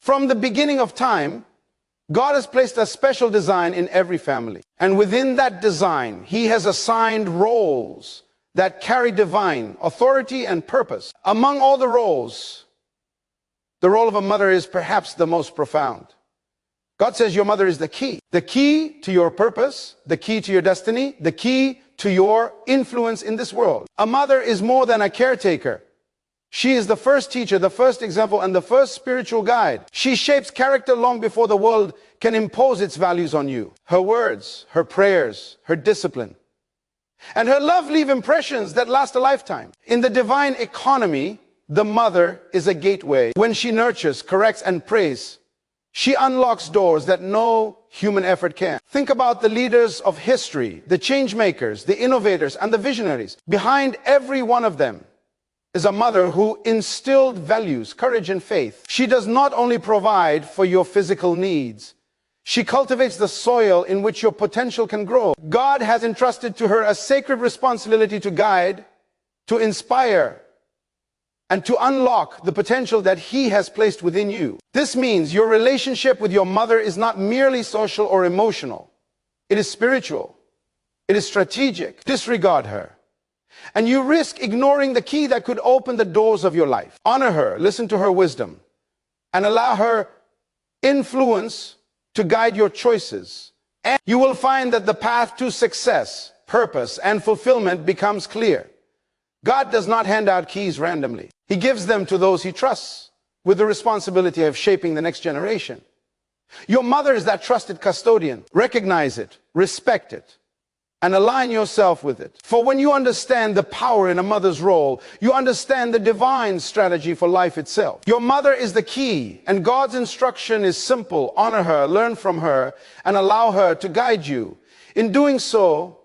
From the beginning of time, God has placed a special design in every family. And within that design, He has assigned roles that carry divine authority and purpose. Among all the roles, the role of a mother is perhaps the most profound. God says your mother is the key to your purpose, the key to your destiny, the key to your influence in this world. A mother is more than a caretaker. She is the first teacher, the first example, and the first spiritual guide. She shapes character long before the world can impose its values on you. Her words, her prayers, her discipline, and her love leave impressions that last a lifetime. In the divine economy, the mother is a gateway. When she nurtures, corrects, and prays, she unlocks doors that no human effort can. Think about the leaders of history, the change makers, the innovators, and the visionaries. Behind every one of them is a mother who instilled values, courage, and faith. She does not only provide for your physical needs, she cultivates the soil in which your potential can grow. God has entrusted to her a sacred responsibility to guide, to inspire, and to unlock the potential that He has placed within you. This means your relationship with your mother is not merely social or emotional. It is spiritual. It is strategic. Disregard her, and you risk ignoring the key that could open the doors of your life. Honor her, listen to her wisdom, and allow her influence to guide your choices. And you will find that the path to success, purpose, and fulfillment becomes clear. God does not hand out keys randomly. He gives them to those He trusts with the responsibility of shaping the next generation. Your mother is that trusted custodian. Recognize it, respect it, and align yourself with it. For when you understand the power in a mother's role, you understand the divine strategy for life itself. Your mother is the key, and God's instruction is simple. Honor her, learn from her, and allow her to guide you. In doing so,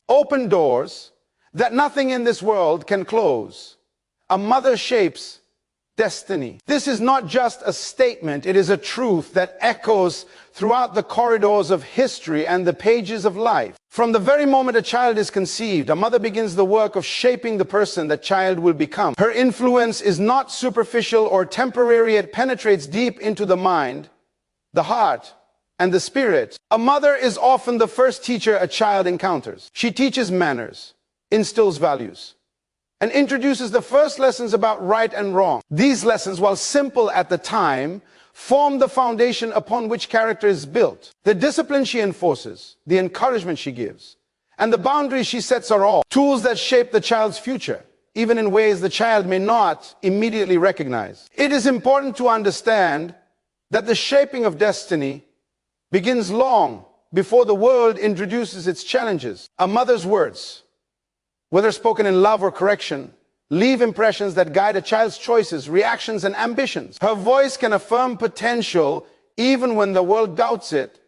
open doors that nothing in this world can close. A mother shapes destiny. This is not just a statement, it is a truth that echoes throughout the corridors of history and the pages of life. From the very moment a child is conceived, a mother begins the work of shaping the person that child will become. Her influence is not superficial or temporary, it penetrates deep into the mind, the heart, and the spirit. A mother is often the first teacher a child encounters. She teaches manners, instills values, and introduces the first lessons about right and wrong. These lessons, while simple at the time, form the foundation upon which character is built. The discipline she enforces, the encouragement she gives, and the boundaries she sets are all tools that shape the child's future, even in ways the child may not immediately recognize. It is important to understand that the shaping of destiny begins long before the world introduces its challenges. A mother's words, whether spoken in love or correction, leave impressions that guide a child's choices, reactions, and ambitions. Her voice can affirm potential even when the world doubts it,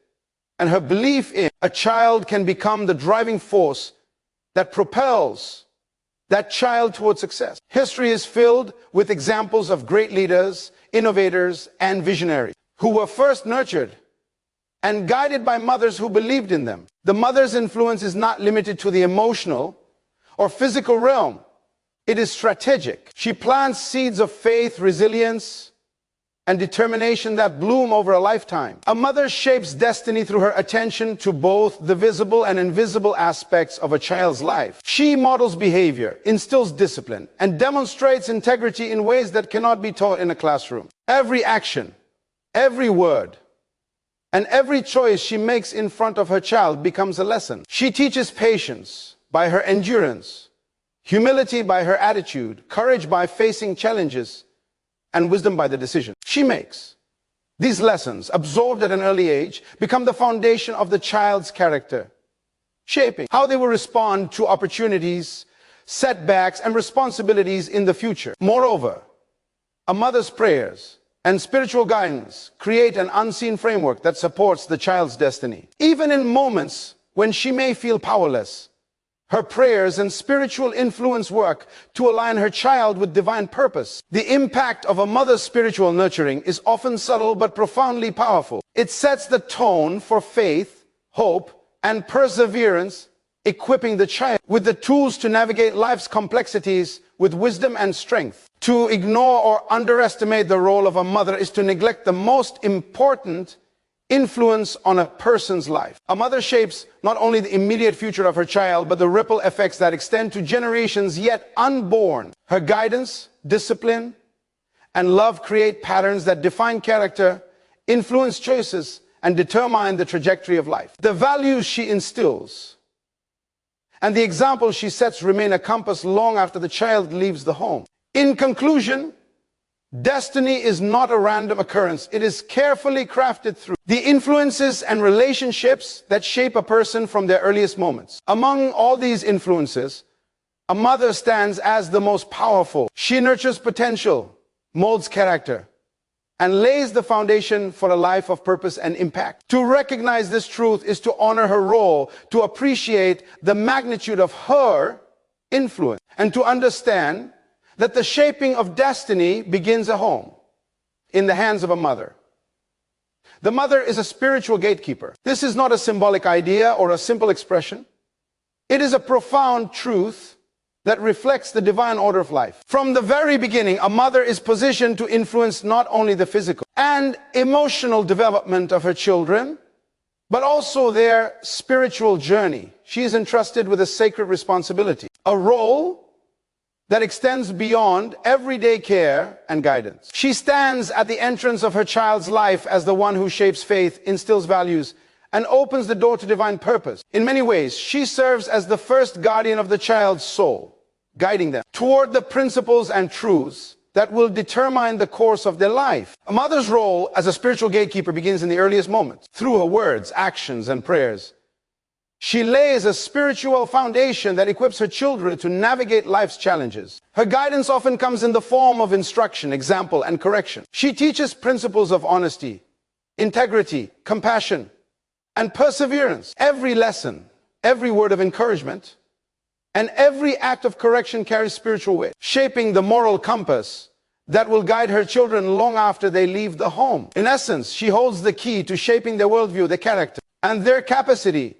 and her belief in a child can become the driving force that propels that child toward success. History is filled with examples of great leaders, innovators, and visionaries who were first nurtured and guided by mothers who believed in them. The mother's influence is not limited to the emotional or physical realm. It is strategic. She plants seeds of faith, resilience, and determination that bloom over a lifetime. A mother shapes destiny through her attention to both the visible and invisible aspects of a child's life. She models behavior, instills discipline, and demonstrates integrity in ways that cannot be taught in a classroom. Every action, every word, and every choice she makes in front of her child becomes a lesson. She teaches patience by her endurance, humility by her attitude, courage by facing challenges, and wisdom by the decision she makes. These lessons, absorbed at an early age, become the foundation of the child's character, shaping how they will respond to opportunities, setbacks, and responsibilities in the future. Moreover, a mother's prayers and spiritual guidance create an unseen framework that supports the child's destiny. Even in moments when she may feel powerless, her prayers and spiritual influence work to align her child with divine purpose. The impact of a mother's spiritual nurturing is often subtle but profoundly powerful. It sets the tone for faith, hope, and perseverance equipping the child with the tools to navigate life's complexities with wisdom and strength. To ignore or underestimate the role of a mother is to neglect the most important influence on a person's life. A mother shapes not only the immediate future of her child, but the ripple effects that extend to generations yet unborn. Her guidance, discipline, and love create patterns that define character, influence choices, and determine the trajectory of life. The values she instills and the example she sets remain a compass long after the child leaves the home. In conclusion, destiny is not a random occurrence. It is carefully crafted through the influences and relationships that shape a person from their earliest moments. Among all these influences, a mother stands as the most powerful. She nurtures potential, molds character, and lays the foundation for a life of purpose and impact. To recognize this truth is to honor her role, to appreciate the magnitude of her influence, and to understand that the shaping of destiny begins at home, in the hands of a mother. The mother is a spiritual gatekeeper. This is not a symbolic idea or a simple expression. It is a profound truth that reflects the divine order of life. From the very beginning, a mother is positioned to influence not only the physical and emotional development of her children, but also their spiritual journey. She is entrusted with a sacred responsibility, a role that extends beyond everyday care and guidance. She stands at the entrance of her child's life as the one who shapes faith, instills values, and opens the door to divine purpose. In many ways, she serves as the first guardian of the child's soul, guiding them toward the principles and truths that will determine the course of their life. A mother's role as a spiritual gatekeeper begins in the earliest moments. Through her words, actions, and prayers, she lays a spiritual foundation that equips her children to navigate life's challenges. Her guidance often comes in the form of instruction, example, and correction. She teaches principles of honesty, integrity, compassion, and perseverance. Every lesson, every word of encouragement, and every act of correction carries spiritual weight, shaping the moral compass that will guide her children long after they leave the home. In essence, she holds the key to shaping their worldview, their character, and their capacity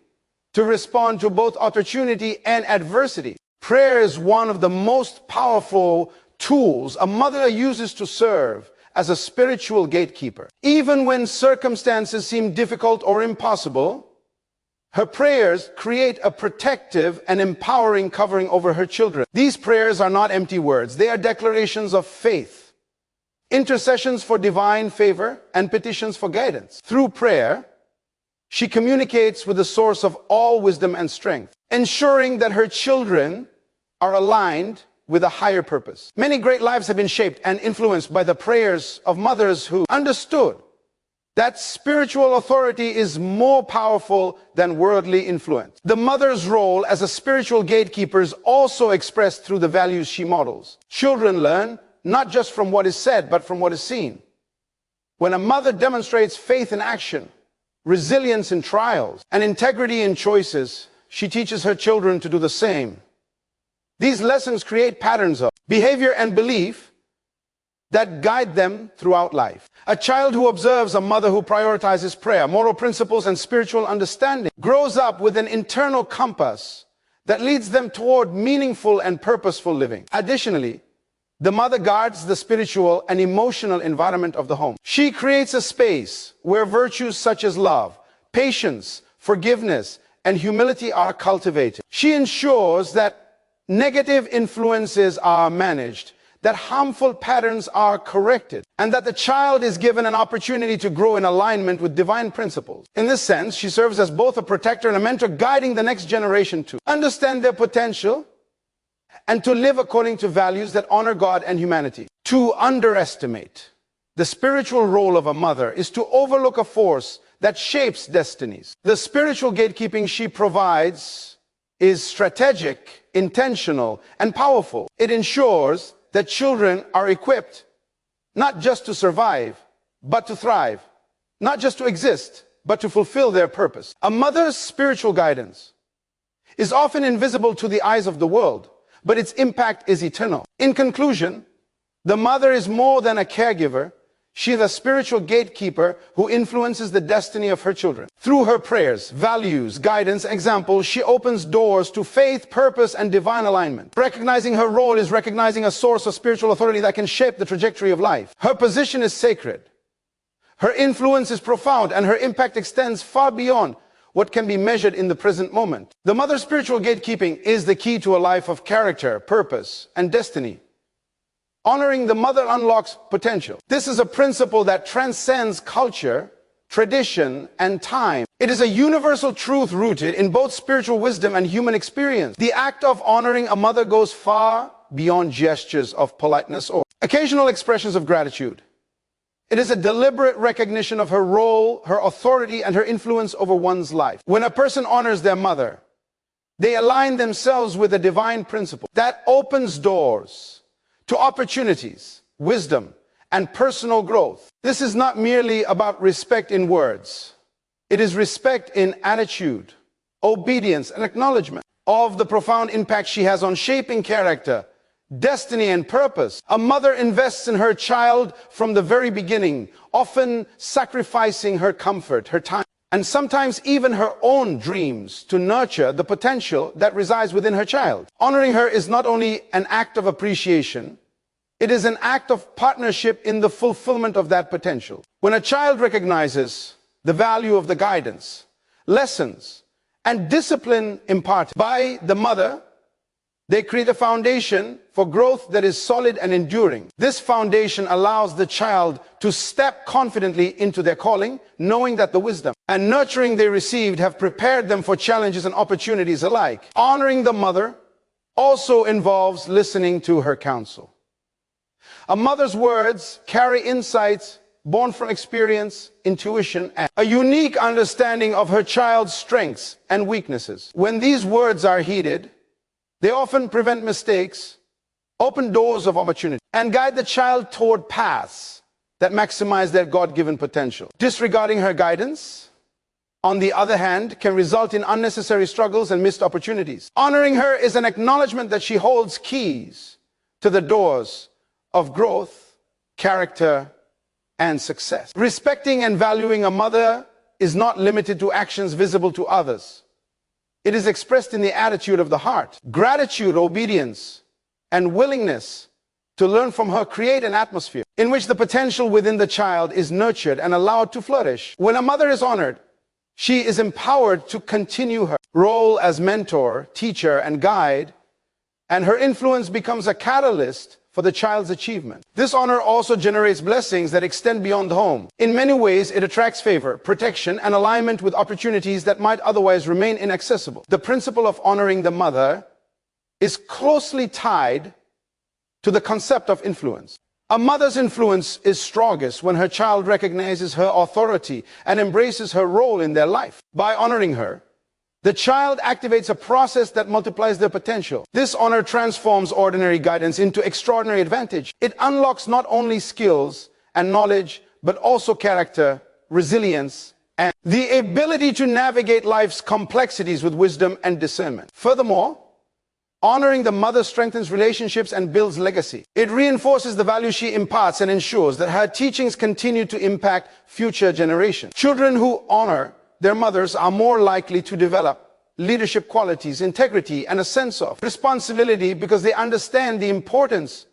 to respond to both opportunity and adversity. Prayer is one of the most powerful tools a mother uses to serve as a spiritual gatekeeper. Even when circumstances seem difficult or impossible, her prayers create a protective and empowering covering over her children. These prayers are not empty words. They are declarations of faith, intercessions for divine favor, and petitions for guidance. Through prayer, she communicates with the source of all wisdom and strength, ensuring that her children are aligned with a higher purpose. Many great lives have been shaped and influenced by the prayers of mothers who understood that spiritual authority is more powerful than worldly influence. The mother's role as a spiritual gatekeeper is also expressed through the values she models. Children learn not just from what is said, but from what is seen. When a mother demonstrates faith in action, resilience in trials, and integrity in choices, she teaches her children to do the same. These lessons create patterns of behavior and belief that guide them throughout life. A child who observes a mother who prioritizes prayer, moral principles, and spiritual understanding grows up with an internal compass that leads them toward meaningful and purposeful living. Additionally, the mother guards the spiritual and emotional environment of the home. She creates a space where virtues such as love, patience, forgiveness, and humility are cultivated. She ensures that negative influences are managed, that harmful patterns are corrected, and that the child is given an opportunity to grow in alignment with divine principles. In this sense, she serves as both a protector and a mentor, guiding the next generation to understand their potential and to live according to values that honor God and humanity. To underestimate the spiritual role of a mother is to overlook a force that shapes destinies. The spiritual gatekeeping she provides is strategic, intentional, and powerful. It ensures that children are equipped not just to survive, but to thrive, not just to exist, but to fulfill their purpose. A mother's spiritual guidance is often invisible to the eyes of the world, but its impact is eternal. In conclusion, the mother is more than a caregiver. She is a spiritual gatekeeper who influences the destiny of her children. Through her prayers, values, guidance, example, she opens doors to faith, purpose, and divine alignment. Recognizing her role is recognizing a source of spiritual authority that can shape the trajectory of life. Her position is sacred. Her influence is profound, and her impact extends far beyond what can be measured in the present moment. The mother's spiritual gatekeeping is the key to a life of character, purpose, and destiny. Honoring the mother unlocks potential. This is a principle that transcends culture, tradition, and time. It is a universal truth rooted in both spiritual wisdom and human experience. The act of honoring a mother goes far beyond gestures of politeness or occasional expressions of gratitude. It is a deliberate recognition of her role, her authority, and her influence over one's life. When a person honors their mother, they align themselves with a divine principle that opens doors to opportunities, wisdom, and personal growth. This is not merely about respect in words. It is respect in attitude, obedience, and acknowledgement of the profound impact she has on shaping character, destiny, and purpose. A mother invests in her child from the very beginning, often sacrificing her comfort, her time, and sometimes even her own dreams to nurture the potential that resides within her child. Honoring her is not only an act of appreciation, it is an act of partnership in the fulfillment of that potential. When a child recognizes the value of the guidance, lessons, and discipline imparted by the mother, they create a foundation for growth that is solid and enduring. This foundation allows the child to step confidently into their calling, knowing that the wisdom and nurturing they received have prepared them for challenges and opportunities alike. Honoring the mother also involves listening to her counsel. A mother's words carry insights born from experience, intuition, and a unique understanding of her child's strengths and weaknesses. When these words are heeded, they often prevent mistakes, open doors of opportunity, and guide the child toward paths that maximize their God-given potential. Disregarding her guidance, on the other hand, can result in unnecessary struggles and missed opportunities. Honoring her is an acknowledgement that she holds keys to the doors of growth, character, and success. Respecting and valuing a mother is not limited to actions visible to others. It is expressed in the attitude of the heart. Gratitude, obedience, and willingness to learn from her create an atmosphere in which the potential within the child is nurtured and allowed to flourish. When a mother is honored, she is empowered to continue her role as mentor, teacher, and guide, and her influence becomes a catalyst for the child's achievement. This honor also generates blessings that extend beyond the home. In many ways, it attracts favor, protection, and alignment with opportunities that might otherwise remain inaccessible. The principle of honoring the mother is closely tied to the concept of influence. A mother's influence is strongest when her child recognizes her authority and embraces her role in their life. By honoring her, the child activates a process that multiplies their potential. This honor transforms ordinary guidance into extraordinary advantage. It unlocks not only skills and knowledge, but also character, resilience, and the ability to navigate life's complexities with wisdom and discernment. Furthermore, honoring the mother strengthens relationships and builds legacy. It reinforces the value she imparts and ensures that her teachings continue to impact future generations. Children who honor their mothers are more likely to develop leadership qualities, integrity, and a sense of responsibility because they understand the importance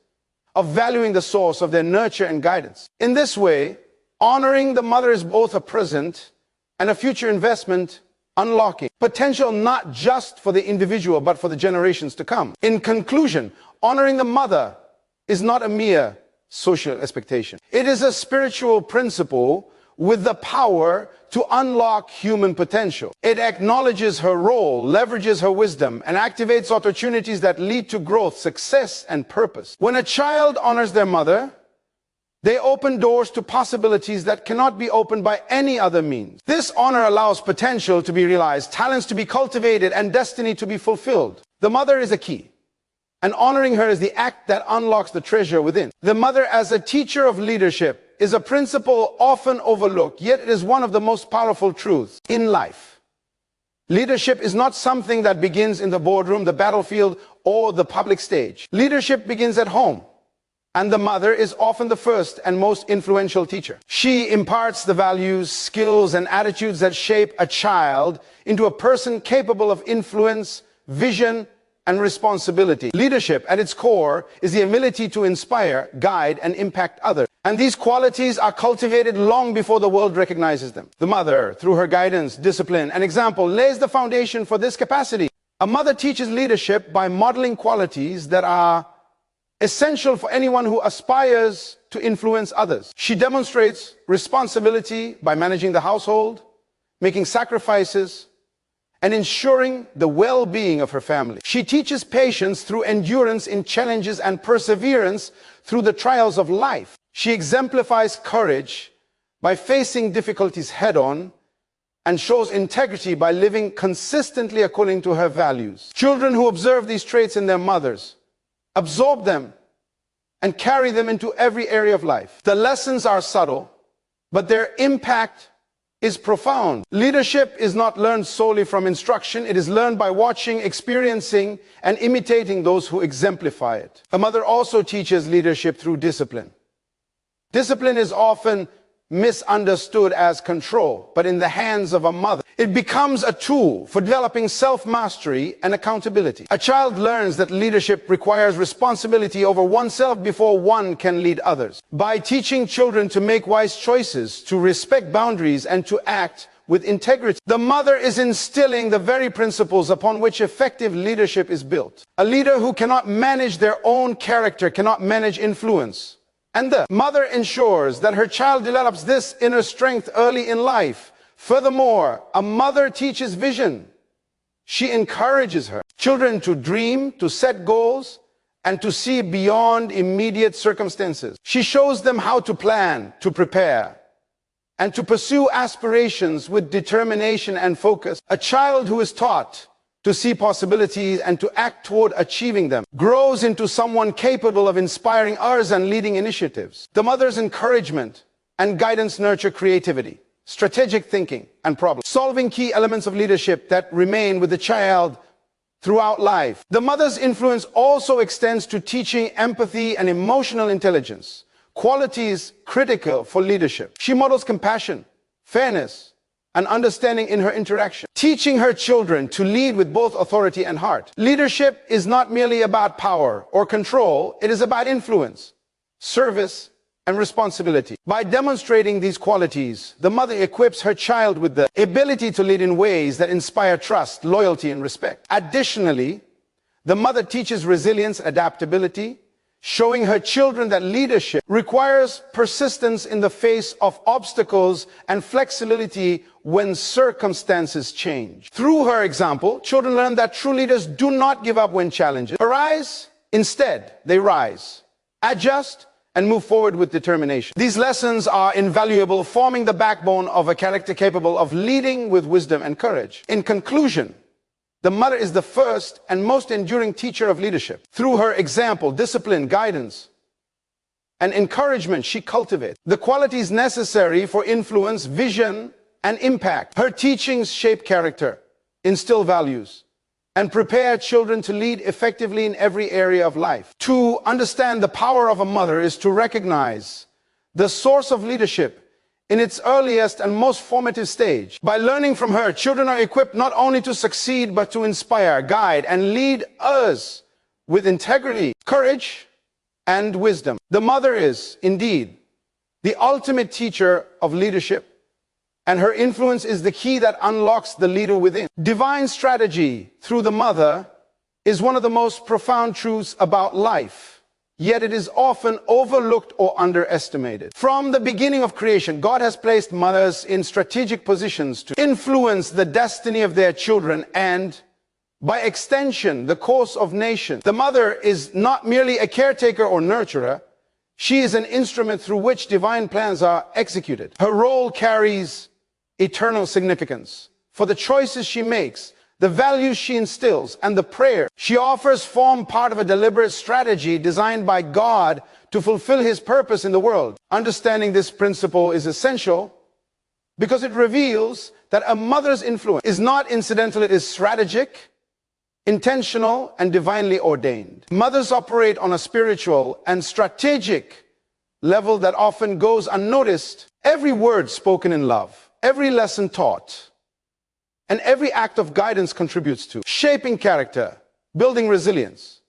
of valuing the source of their nurture and guidance. In this way, honoring the mother is both a present and a future investment, unlocking potential not just for the individual, but for the generations to come. In conclusion, honoring the mother is not a mere social expectation. It is a spiritual principle with the power to unlock human potential. It acknowledges her role, leverages her wisdom, and activates opportunities that lead to growth, success, and purpose. When a child honors their mother, they open doors to possibilities that cannot be opened by any other means. This honor allows potential to be realized, talents to be cultivated, and destiny to be fulfilled. The mother is a key, and honoring her is the act that unlocks the treasure within. The mother as a teacher of leadership is a principle often overlooked, yet it is one of the most powerful truths in life. Leadership is not something that begins in the boardroom, the battlefield, or the public stage. Leadership begins at home, And the mother is often the first and most influential teacher. She imparts the values, skills, and attitudes that shape a child into a person capable of influence, vision, and responsibility. Leadership, at its core, is the ability to inspire, guide, and impact others. And these qualities are cultivated long before the world recognizes them. The mother, through her guidance, discipline, and example, lays the foundation for this capacity. A mother teaches leadership by modeling qualities that are essential for anyone who aspires to influence others. She demonstrates responsibility by managing the household, making sacrifices, and ensuring the well-being of her family. She teaches patience through endurance in challenges and perseverance through the trials of life. She exemplifies courage by facing difficulties head-on and shows integrity by living consistently according to her values. Children who observe these traits in their mothers absorb them and carry them into every area of life. The lessons are subtle, but their impact is profound. Leadership is not learned solely from instruction. It is learned by watching, experiencing, and imitating those who exemplify it. A mother also teaches leadership through discipline. Discipline is often misunderstood as control, but in the hands of a mother, it becomes a tool for developing self-mastery and accountability. A child learns that leadership requires responsibility over oneself before one can lead others. By teaching children to make wise choices, to respect boundaries, and to act with integrity, the mother is instilling the very principles upon which effective leadership is built. A leader who cannot manage their own character cannot manage influence. And the mother ensures that her child develops this inner strength early in life. Furthermore, a mother teaches vision. She encourages her children to dream, to set goals, and to see beyond immediate circumstances. She shows them how to plan, to prepare, and to pursue aspirations with determination and focus. A child who is taught to see possibilities and to act toward achieving them grows into someone capable of inspiring others and leading initiatives. The mother's encouragement and guidance nurture creativity, strategic thinking, and problem-solving, key elements of leadership that remain with the child throughout life. The mother's influence also extends to teaching empathy and emotional intelligence, qualities critical for leadership. She models compassion, fairness, and understanding in her interaction, teaching her children to lead with both authority and heart. Leadership is not merely about power or control, it is about influence, service, and responsibility. By demonstrating these qualities, the mother equips her child with the ability to lead in ways that inspire trust, loyalty, and respect. Additionally, the mother teaches resilience, adaptability, showing her children that leadership requires persistence in the face of obstacles and flexibility when circumstances change. Through her example, children learn that true leaders do not give up when challenges arise. Instead, they rise, adjust, and move forward with determination. These lessons are invaluable, forming the backbone of a character capable of leading with wisdom and courage. In conclusion, the mother is the first and most enduring teacher of leadership. Through her example, discipline, guidance, and encouragement, she cultivates the qualities necessary for influence, vision, and impact. Her teachings shape character, instill values, and prepare children to lead effectively in every area of life. To understand the power of a mother is to recognize the source of leadership in its earliest and most formative stage. By learning from her, children are equipped not only to succeed, but to inspire, guide, and lead others with integrity, courage, and wisdom. The mother is, indeed, the ultimate teacher of leadership, and her influence is the key that unlocks the leader within. Divine strategy through the mother is one of the most profound truths about life. Yet it is often overlooked or underestimated. From the beginning of creation, God has placed mothers in strategic positions to influence the destiny of their children and, by extension, the course of nations. The mother is not merely a caretaker or nurturer. She is an instrument through which divine plans are executed. Her role carries eternal significance. For the choices she makes, the values she instills, and the prayer she offers form part of a deliberate strategy designed by God to fulfill His purpose in the world. Understanding this principle is essential because it reveals that a mother's influence is not incidental, it is strategic, intentional and divinely ordained. Mothers operate on a spiritual and strategic level that often goes unnoticed. Every word spoken in love, every lesson taught, and every act of guidance contributes to shaping character, building resilience,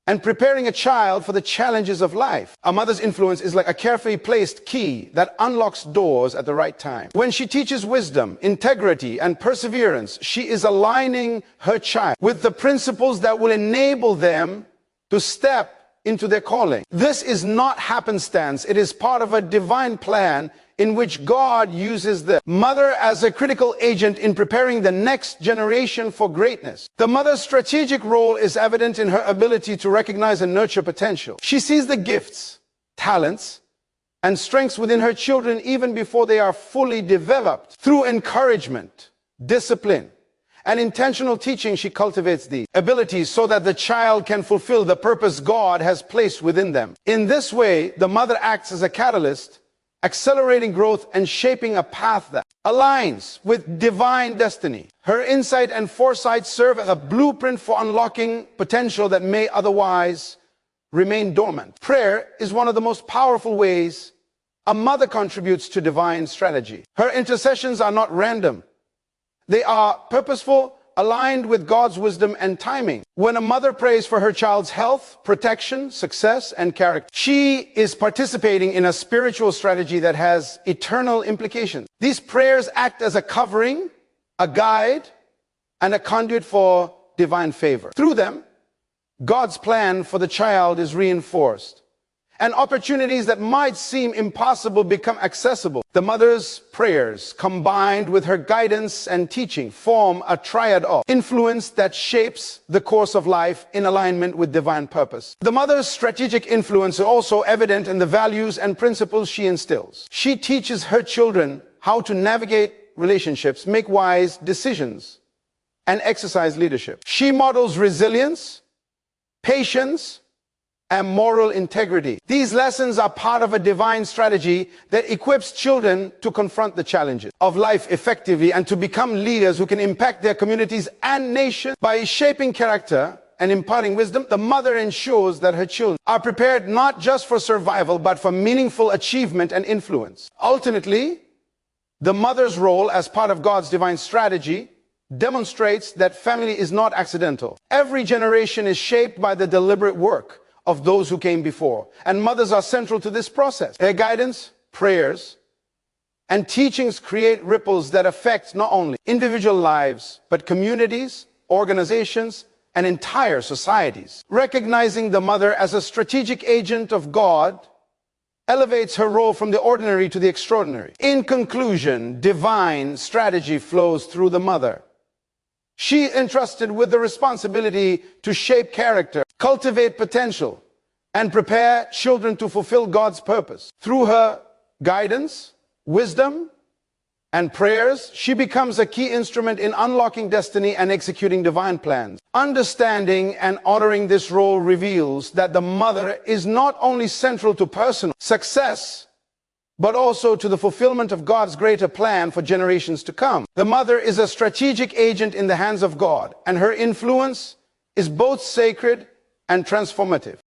and preparing a child for the challenges of life. A mother's influence is like a carefully placed key that unlocks doors at the right time. When she teaches wisdom, integrity, and perseverance, she is aligning her child with the principles that will enable them to step into their calling. This is not happenstance. It is part of a divine plan in which God uses the mother as a critical agent in preparing the next generation for greatness. The mother's strategic role is evident in her ability to recognize and nurture potential. She sees the gifts, talents, and strengths within her children even before they are fully developed. Through encouragement, discipline, and intentional teaching, she cultivates these abilities so that the child can fulfill the purpose God has placed within them. In this way, the mother acts as a catalyst, accelerating growth and shaping a path that aligns with divine destiny. Her insight and foresight serve as a blueprint for unlocking potential that may otherwise remain dormant. Prayer is one of the most powerful ways a mother contributes to divine strategy. Her intercessions are not random. They are purposeful, aligned with God's wisdom and timing. When a mother prays for her child's health, protection, success, and character, she is participating in a spiritual strategy that has eternal implications. These prayers act as a covering, a guide, and a conduit for divine favor. Through them, God's plan for the child is reinforced, and opportunities that might seem impossible become accessible. The mother's prayers, combined with her guidance and teaching, form a triad of influence that shapes the course of life in alignment with divine purpose. The mother's strategic influence is also evident in the values and principles she instills. She teaches her children how to navigate relationships, make wise decisions, and exercise leadership. She models resilience, patience, and moral integrity. These lessons are part of a divine strategy that equips children to confront the challenges of life effectively and to become leaders who can impact their communities and nations. By shaping character and imparting wisdom, the mother ensures that her children are prepared not just for survival, but for meaningful achievement and influence. Ultimately, the mother's role as part of God's divine strategy demonstrates that family is not accidental. Every generation is shaped by the deliberate work of those who came before, and mothers are central to this process. Their guidance, prayers, and teachings create ripples that affect not only individual lives, but communities, organizations, and entire societies. Recognizing the mother as a strategic agent of God elevates her role from the ordinary to the extraordinary. In conclusion, divine strategy flows through the mother. She is entrusted with the responsibility to shape character, cultivate potential, and prepare children to fulfill God's purpose. Through her guidance, wisdom, and prayers, she becomes a key instrument in unlocking destiny and executing divine plans. Understanding and honoring this role reveals that the mother is not only central to personal success, but also to the fulfillment of God's greater plan for generations to come. The mother is a strategic agent in the hands of God, and her influence is both sacred and transformative.